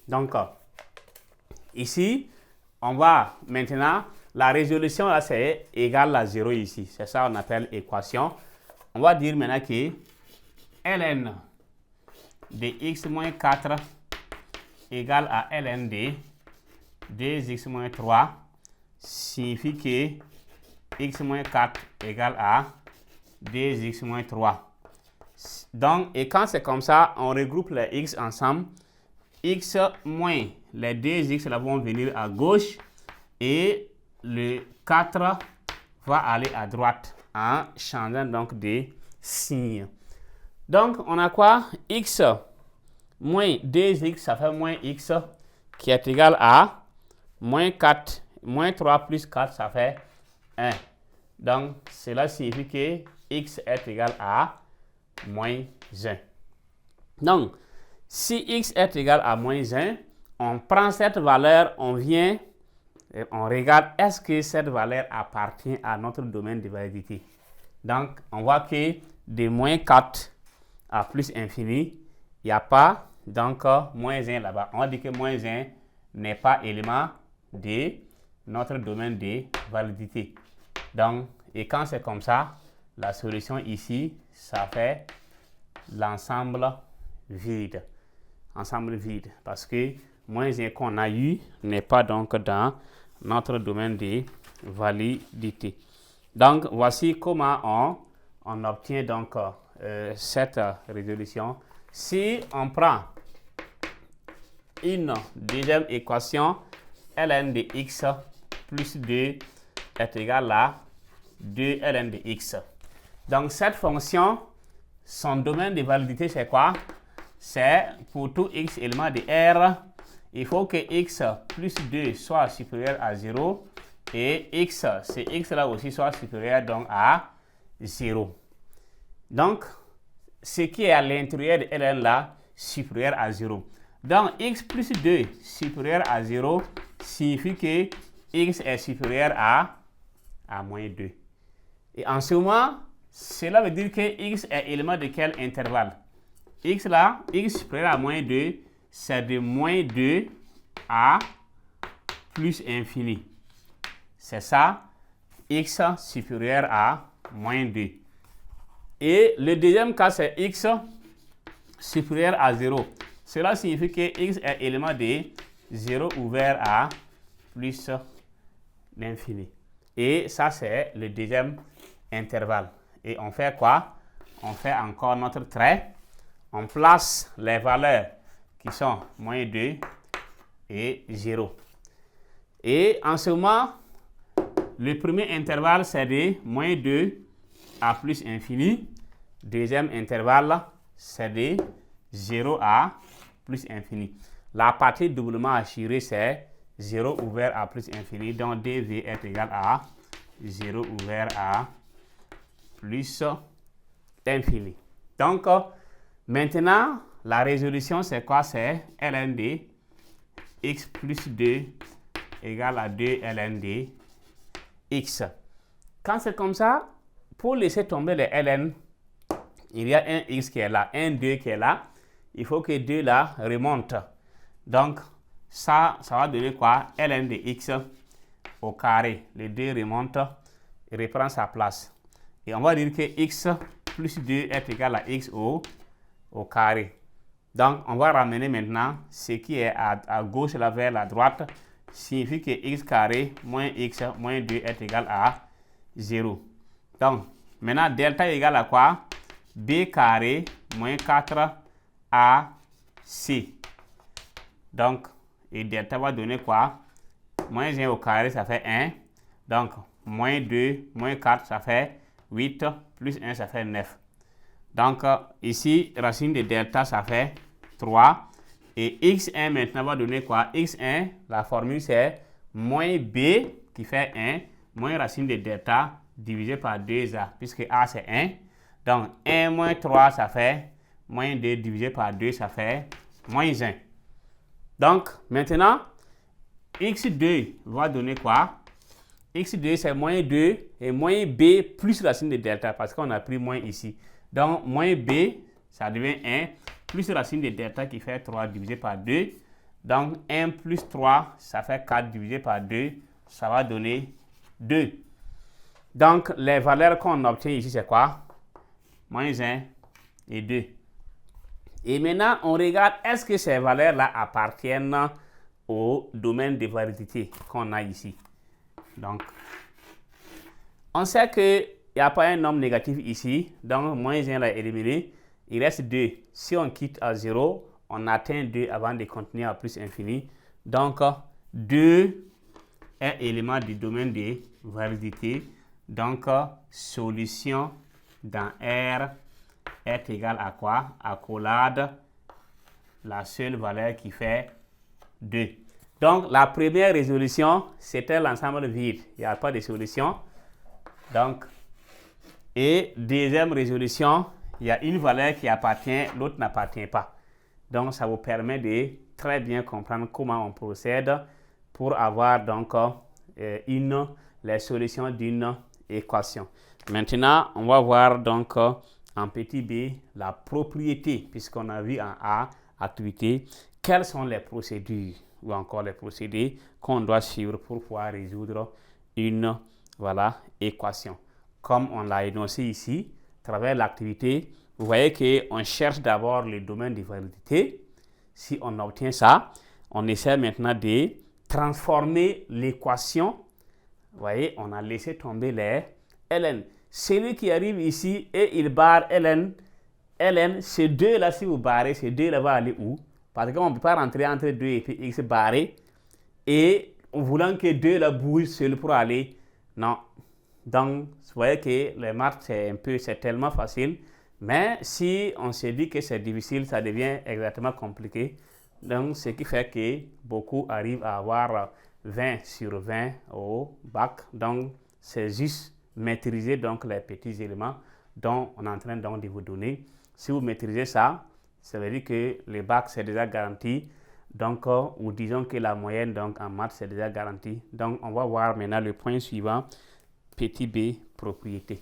Donc, ici, on va maintenant, la résolution là, c'est égal à 0 ici. C'est ça qu'on appelle équation. On va dire maintenant que ln de x moins 4 égale à ln de 2x moins 3 signifie que x moins 4 égale à 2x moins 3. Donc, et quand c'est comme ça, on regroupe les x ensemble. X moins les 2x là vont venir à gauche et le 4 va aller à droite en changeant donc de signe. Donc, on a quoi? X moins 2x, ça fait moins x qui est égal à moins 4, moins 3 plus 4, ça fait 1. Donc, cela signifie que x est égal à moins 1. Donc, si x est égal à moins 1, on prend cette valeur, on vient et on regarde est-ce que cette valeur appartient à notre domaine de validité. Donc, on voit que de moins 4 à plus infini, il n'y a pas donc moins 1 là-bas. On va dire que moins 1 n'est pas élément de notre domaine de validité. Donc, et quand c'est comme ça, la solution ici, ça fait l'ensemble vide. Ensemble vide. Parce que moins 1 qu'on a eu n'est pas donc dans notre domaine de validité. Donc, voici comment on obtient donc cette résolution. Si on prend une deuxième équation, ln de x plus 2 est égal à 2 ln de x. Donc, cette fonction, son domaine de validité, c'est quoi? C'est pour tout x élément de R, il faut que x plus 2 soit supérieur à 0 et x, c'est x là aussi soit supérieur donc à 0. Donc, ce qui est à l'intérieur de ln là, supérieur à 0. Donc, x plus 2 supérieur à 0 signifie que x est supérieur à moins 2. Et en ce moment, cela veut dire que x est élément de quel intervalle? X là, x supérieur à moins 2, c'est de moins 2 à plus infini. C'est ça, x supérieur à moins 2. Et le deuxième cas, c'est x supérieur à 0. Cela signifie que x est élément de 0 ouvert à plus l'infini. Et ça, c'est le deuxième intervalle. Et on fait quoi? On fait encore notre trait. On place les valeurs qui sont moins 2 et 0. Et en ce moment, le premier intervalle, c'est de moins 2 à plus infini. Deuxième intervalle, c'est de 0 à plus infini. La partie doublement assurée, c'est 0 ouvert à plus infini. Donc, dv est égal à 0 ouvert à plus infini. Donc, maintenant, la résolution, c'est quoi? C'est ln de x plus 2 égale à 2 ln de x. Quand c'est comme ça, pour laisser tomber les ln, il y a un x qui est là, un 2 qui est là. Il faut que 2 là remonte. Donc, ça va donner quoi? Ln de x au carré. Le 2 remonte et reprend sa place. Et on va dire que x plus 2 est égal à x au carré. Donc, on va ramener maintenant ce qui est à gauche là vers la droite. Signifie que x carré moins x moins 2 est égal à 0. Donc, maintenant, delta est égal à quoi? B carré moins 4 AC. Donc, et delta va donner quoi? Moins 1 au carré, ça fait 1. Donc, moins 2, moins 4, ça fait 8. Plus 1, ça fait 9. Donc, ici, racine de delta, ça fait 3. Et x1 maintenant va donner quoi? X1, la formule, c'est moins b qui fait 1, moins racine de delta divisé par 2a, puisque a, c'est 1. Donc, 1 moins 3, ça fait moins 2 divisé par 2, ça fait moins 1. Donc, maintenant, x2 va donner quoi? X2, c'est moins 2 et moins b plus racine de delta, parce qu'on a pris moins ici. Donc, moins b, ça devient 1, plus racine de delta qui fait 3 divisé par 2. Donc 1 plus 3, ça fait 4 divisé par 2, ça va donner 2. Donc les valeurs qu'on obtient ici, c'est quoi? Moins 1 et 2. Et maintenant, on regarde, est-ce que ces valeurs-là appartiennent au domaine de validité qu'on a ici? Donc, on sait qu'il n'y a pas un nombre négatif ici, donc moins 1 l'a éliminé. Il reste 2. Si on quitte à 0, on atteint 2 avant de continuer à plus infini. Donc, 2 est élément du domaine de validité. Donc, solution dans R est égal à quoi? Accolade, la seule valeur qui fait 2. Donc, la première résolution, c'était l'ensemble vide. Il n'y a pas de solution. Donc, et deuxième résolution, il y a une valeur qui appartient, l'autre n'appartient pas. Donc, ça vous permet de très bien comprendre comment on procède pour avoir donc les solutions d'une équation. Maintenant, on va voir donc en petit b la propriété, puisqu'on a vu en A, activité, quelles sont les procédures ou encore les procédés qu'on doit suivre pour pouvoir résoudre une équation. Comme on l'a énoncé ici, à travers l'activité, vous voyez qu'on cherche d'abord le domaine de validité. Si on obtient ça, on essaie maintenant de transformer l'équation. Vous voyez, on a laissé tomber les ln. Celui qui arrive ici et il barre ln, ces deux-là, si vous barrez, ces deux-là vont aller où? Parce qu'on ne peut pas rentrer entre 2 et puis x barré. Et en voulant que 2 là bougent seul pour aller, non. Donc, vous voyez que les maths, c'est tellement facile. Mais si on se dit que c'est difficile, ça devient exactement compliqué. Donc, ce qui fait que beaucoup arrivent à avoir 20 sur 20 au bac. Donc, c'est juste maîtriser donc les petits éléments dont on est en train donc de vous donner. Si vous maîtrisez ça, ça veut dire que le bac, c'est déjà garanti. Donc, ou disons que la moyenne donc, en maths, c'est déjà garanti. Donc, on va voir maintenant le point suivant. Petit b, propriété.